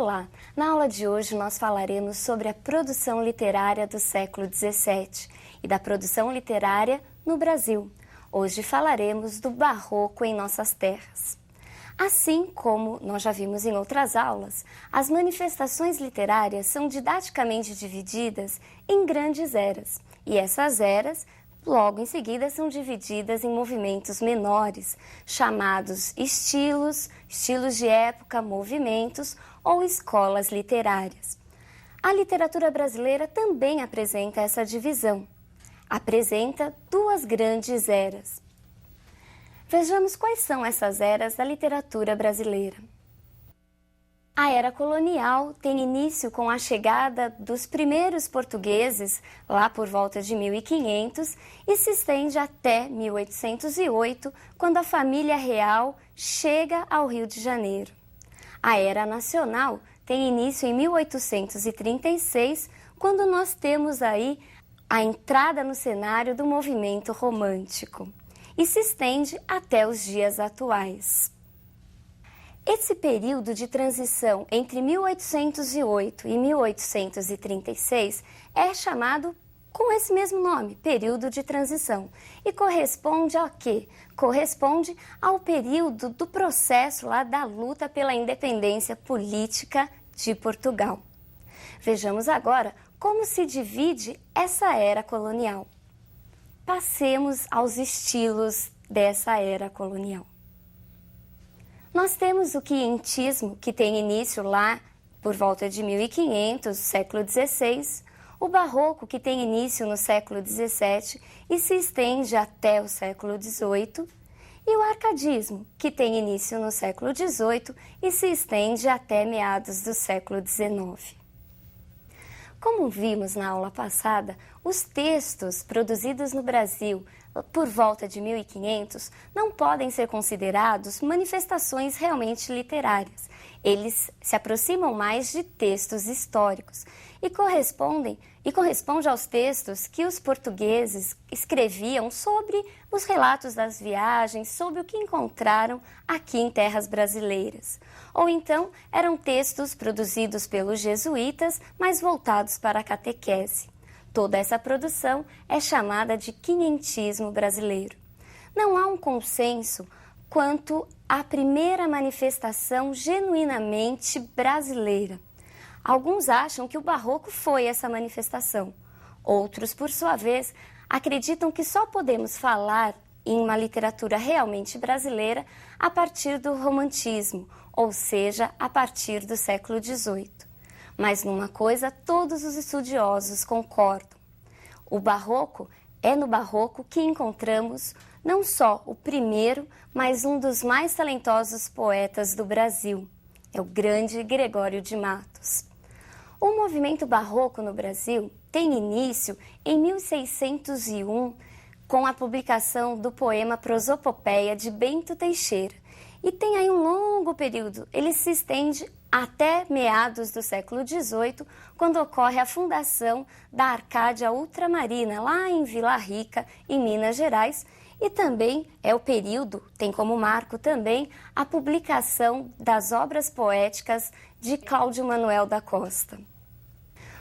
Olá! Na aula de hoje nós falaremos sobre a produção literária do século XVII e da produção literária no Brasil. Hoje falaremos do barroco em nossas terras. Assim como nós já vimos em outras aulas, as manifestações literárias são didaticamente divididas em grandes eras, e essas eras, logo em seguida, são divididas em movimentos menores, chamados estilos de época, movimentos ou escolas literárias. A literatura brasileira também apresenta essa divisão. Apresenta duas grandes eras. Vejamos quais são essas eras da literatura brasileira. A era colonial tem início com a chegada dos primeiros portugueses, lá por volta de 1500, e se estende até 1808, quando a família real chega ao Rio de Janeiro. A era nacional tem início em 1836, quando nós temos aí a entrada no cenário do movimento romântico, e se estende até os dias atuais. Esse período de transição entre 1808 e 1836 é chamado com esse mesmo nome, período de transição. E corresponde a quê? Corresponde ao período do processo lá da luta pela independência política de Portugal. Vejamos agora como se divide essa era colonial. Passemos aos estilos dessa era colonial. Nós temos o quientismo, que tem início lá por volta de 1500, século XVI, o barroco, que tem início no século XVII e se estende até o século XVIII, e o arcadismo, que tem início no século XVIII e se estende até meados do século XIX. Como vimos na aula passada, os textos produzidos no Brasil por volta de 1500 não podem ser considerados manifestações realmente literárias. Eles se aproximam mais de textos históricos e correspondem aos textos que os portugueses escreviam sobre os relatos das viagens, sobre o que encontraram aqui em terras brasileiras. Ou então eram textos produzidos pelos jesuítas, mas voltados para a catequese. Toda essa produção é chamada de quinhentismo brasileiro. Não há um consenso quanto à primeira manifestação genuinamente brasileira. Alguns acham que o barroco foi essa manifestação. Outros, por sua vez, acreditam que só podemos falar em uma literatura realmente brasileira a partir do romantismo, ou seja, a partir do século XVIII. Mas numa coisa todos os estudiosos concordam. É no barroco que encontramos não só o primeiro, mas um dos mais talentosos poetas do Brasil. É o grande Gregório de Matos. O movimento barroco no Brasil tem início em 1601, com a publicação do poema Prosopopeia de Bento Teixeira. E tem aí um longo período, ele se estende até meados do século XVIII, quando ocorre a fundação da Arcádia Ultramarina, lá em Vila Rica, em Minas Gerais, e também é o período, tem como marco também, a publicação das obras poéticas de Cláudio Manuel da Costa.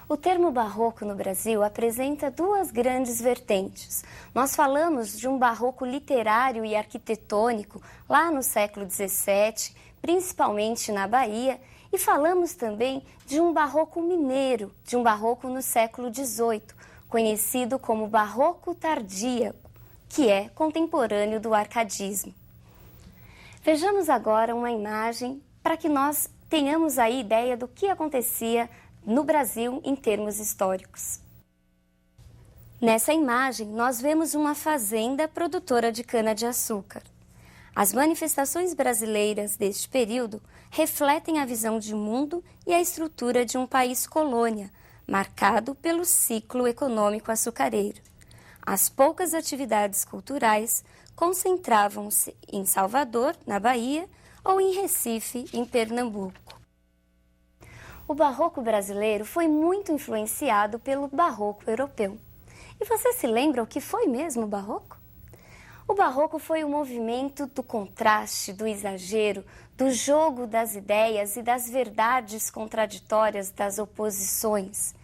O termo barroco no Brasil apresenta duas grandes vertentes. Nós falamos de um barroco literário e arquitetônico lá no século XVII, principalmente na Bahia, e falamos também de um barroco mineiro, de um barroco no século XVIII, conhecido como barroco tardíaco, que é contemporâneo do arcadismo. Vejamos agora uma imagem para que nós tenhamos aí ideia do que acontecia no Brasil em termos históricos. Nessa imagem, nós vemos uma fazenda produtora de cana-de-açúcar. As manifestações brasileiras deste período refletem a visão de mundo e a estrutura de um país colônia, marcado pelo ciclo econômico açucareiro. As poucas atividades culturais concentravam-se em Salvador, na Bahia, ou em Recife, em Pernambuco. O barroco brasileiro foi muito influenciado pelo barroco europeu. E você se lembra o que foi mesmo o barroco? O Barroco foi o movimento do contraste, do exagero, do jogo das ideias e das verdades contraditórias das oposições.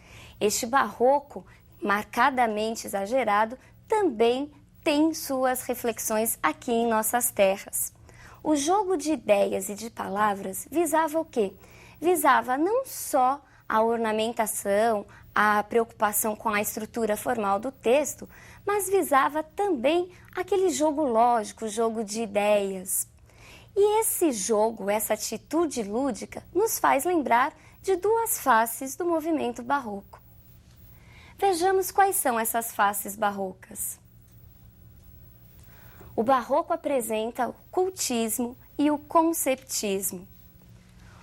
Este Barroco, marcadamente exagerado, também tem suas reflexões aqui em nossas terras. O jogo de ideias e de palavras visava o quê? Visava não só a ornamentação, a preocupação com a estrutura formal do texto, mas visava também aquele jogo lógico, jogo de ideias. E esse jogo, essa atitude lúdica, nos faz lembrar de duas faces do movimento barroco. Vejamos quais são essas faces barrocas. O barroco apresenta o cultismo e o conceptismo.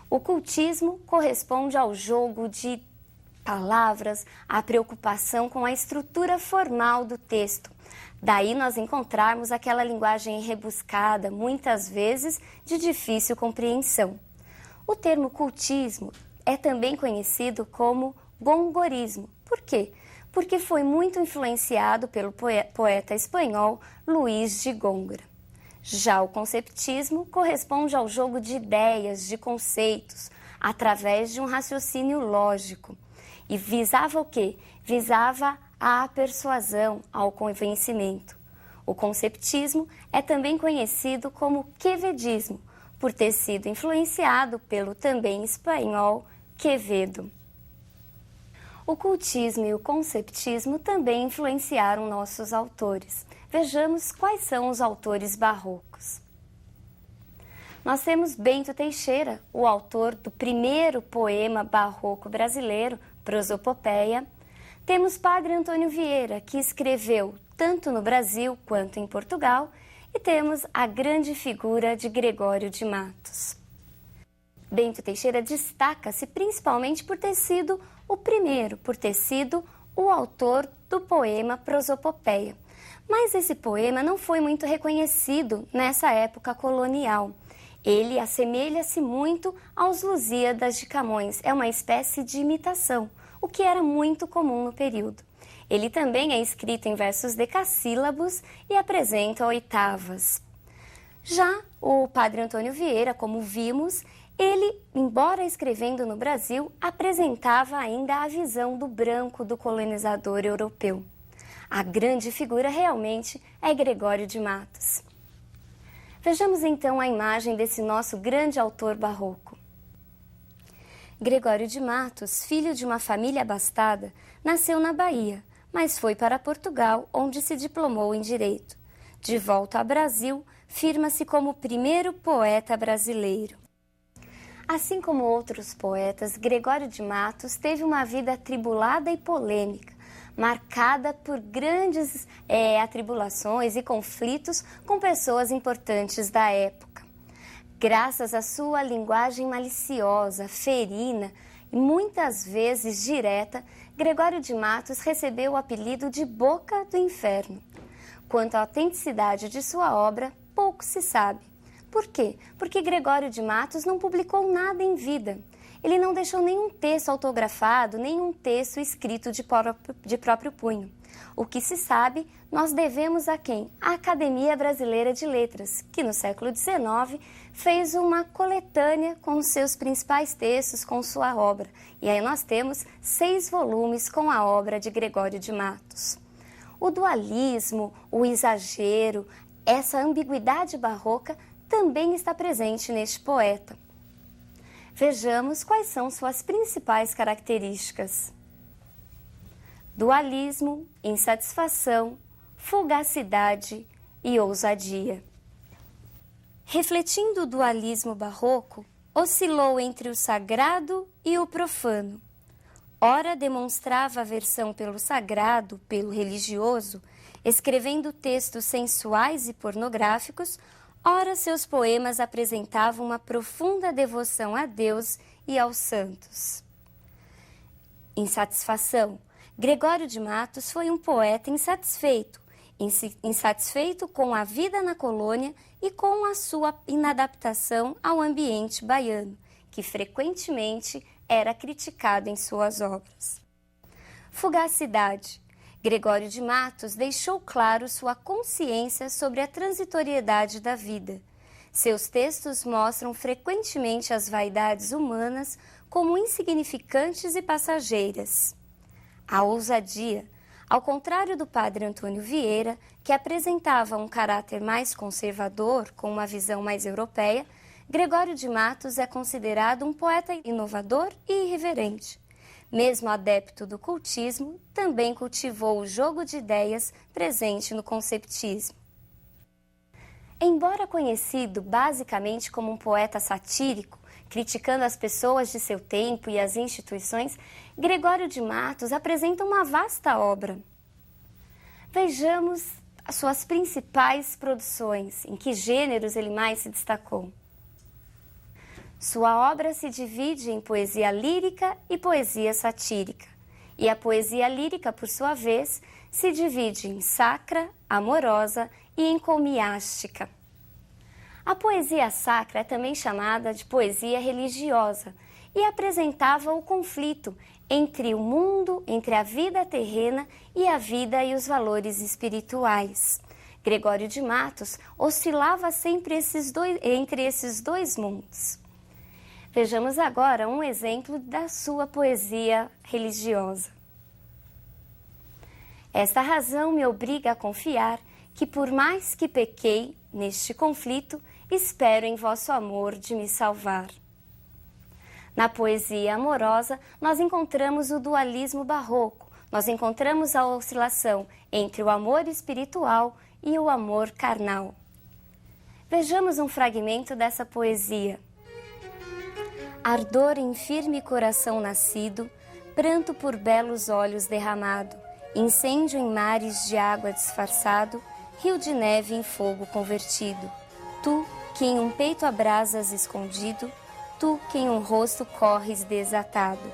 O cultismo corresponde ao jogo de palavras, à preocupação com a estrutura formal do texto. Daí nós encontrarmos aquela linguagem rebuscada, muitas vezes de difícil compreensão. O termo cultismo é também conhecido como gongorismo. Por quê? Porque foi muito influenciado pelo poeta espanhol Luís de Góngora. Já o conceptismo corresponde ao jogo de ideias, de conceitos, através de um raciocínio lógico. E visava o quê? Visava a persuasão, ao convencimento. O conceptismo é também conhecido como quevedismo, por ter sido influenciado pelo também espanhol Quevedo. O cultismo e o conceptismo também influenciaram nossos autores. Vejamos quais são os autores barrocos. Nós temos Bento Teixeira, o autor do primeiro poema barroco brasileiro, Prosopopeia. Temos Padre Antônio Vieira, que escreveu tanto no Brasil quanto em Portugal. E temos a grande figura de Gregório de Matos. Bento Teixeira destaca-se principalmente por ter sido o primeiro, por ter sido o autor do poema Prosopopeia. Mas esse poema não foi muito reconhecido nessa época colonial. Ele assemelha-se muito aos Lusíadas de Camões, é uma espécie de imitação, o que era muito comum no período. Ele também é escrito em versos decassílabos e apresenta oitavas. Já o Padre Antônio Vieira, como vimos, ele, embora escrevendo no Brasil, apresentava ainda a visão do branco do colonizador europeu. A grande figura realmente é Gregório de Matos. Vejamos então a imagem desse nosso grande autor barroco. Gregório de Matos, filho de uma família abastada, nasceu na Bahia, mas foi para Portugal, onde se diplomou em Direito. De volta ao Brasil, firma-se como o primeiro poeta brasileiro. Assim como outros poetas, Gregório de Matos teve uma vida atribulada e polêmica, marcada por grandes atribulações e conflitos com pessoas importantes da época. Graças à sua linguagem maliciosa, ferina e muitas vezes direta, Gregório de Matos recebeu o apelido de Boca do Inferno. Quanto à autenticidade de sua obra, pouco se sabe. Por quê? Porque Gregório de Matos não publicou nada em vida. Ele não deixou nenhum texto autografado, nenhum texto escrito de próprio punho. O que se sabe, nós devemos a quem? A Academia Brasileira de Letras, que no século XIX fez uma coletânea com seus principais textos, com sua obra. E aí nós temos 6 volumes com a obra de Gregório de Matos. O dualismo, o exagero, essa ambiguidade barroca também está presente neste poeta. Vejamos quais são suas principais características. Dualismo, insatisfação, fugacidade e ousadia. Refletindo o dualismo barroco, oscilou entre o sagrado e o profano. Ora demonstrava aversão pelo sagrado, pelo religioso, escrevendo textos sensuais e pornográficos. Ora, seus poemas apresentavam uma profunda devoção a Deus e aos santos. Insatisfação. Gregório de Matos foi um poeta insatisfeito com a vida na colônia e com a sua inadaptação ao ambiente baiano, que frequentemente era criticado em suas obras. Fugacidade. Gregório de Matos deixou claro sua consciência sobre a transitoriedade da vida. Seus textos mostram frequentemente as vaidades humanas como insignificantes e passageiras. A ousadia, ao contrário do padre Antônio Vieira, que apresentava um caráter mais conservador, com uma visão mais europeia, Gregório de Matos é considerado um poeta inovador e irreverente. Mesmo adepto do cultismo, também cultivou o jogo de ideias presente no conceptismo. Embora conhecido basicamente como um poeta satírico, criticando as pessoas de seu tempo e as instituições, Gregório de Matos apresenta uma vasta obra. Vejamos as suas principais produções, em que gêneros ele mais se destacou. Sua obra se divide em poesia lírica e poesia satírica, e a poesia lírica, por sua vez, se divide em sacra, amorosa e encomiástica. A poesia sacra é também chamada de poesia religiosa e apresentava o conflito entre o mundo, entre a vida terrena e a vida e os valores espirituais. Gregório de Matos oscilava sempre entre esses dois mundos. Vejamos agora um exemplo da sua poesia religiosa. Esta razão me obriga a confiar que, por mais que pequei neste conflito, espero em vosso amor de me salvar. Na poesia amorosa, nós encontramos o dualismo barroco, nós encontramos a oscilação entre o amor espiritual e o amor carnal. Vejamos um fragmento dessa poesia. Ardor em firme coração nascido, pranto por belos olhos derramado, incêndio em mares de água disfarçado, rio de neve em fogo convertido. Tu, que em um peito abrasas escondido, tu, que em um rosto corres desatado,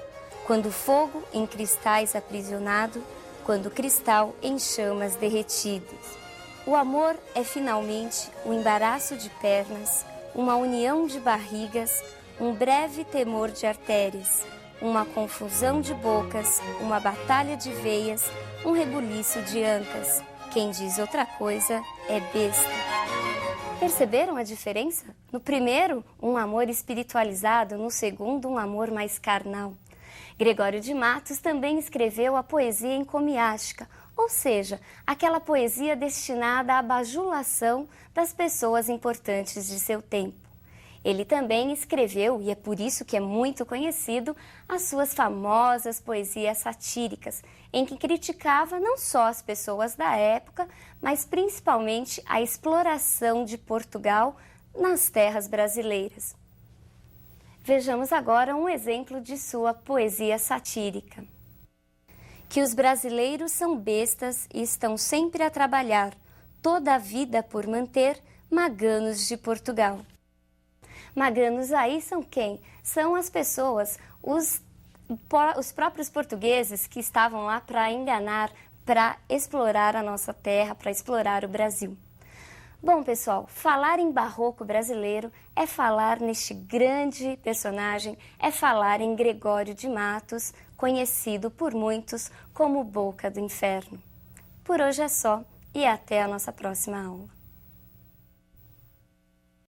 quando fogo em cristais aprisionado, quando cristal em chamas derretidas. O amor é finalmente um embaraço de pernas, uma união de barrigas, um breve temor de artérias, uma confusão de bocas, uma batalha de veias, um rebuliço de ancas. Quem diz outra coisa é besta. Perceberam a diferença? No primeiro, um amor espiritualizado, no segundo, um amor mais carnal. Gregório de Matos também escreveu a poesia encomiástica, ou seja, aquela poesia destinada à bajulação das pessoas importantes de seu tempo. Ele também escreveu, e é por isso que é muito conhecido, as suas famosas poesias satíricas, em que criticava não só as pessoas da época, mas principalmente a exploração de Portugal nas terras brasileiras. Vejamos agora um exemplo de sua poesia satírica. Que os brasileiros são bestas e estão sempre a trabalhar, toda a vida por manter maganos de Portugal. Maganos aí são quem? São as pessoas, os próprios portugueses que estavam lá para enganar, para explorar a nossa terra, para explorar o Brasil. Bom, pessoal, falar em barroco brasileiro é falar neste grande personagem, é falar em Gregório de Matos, conhecido por muitos como Boca do Inferno. Por hoje é só e até a nossa próxima aula.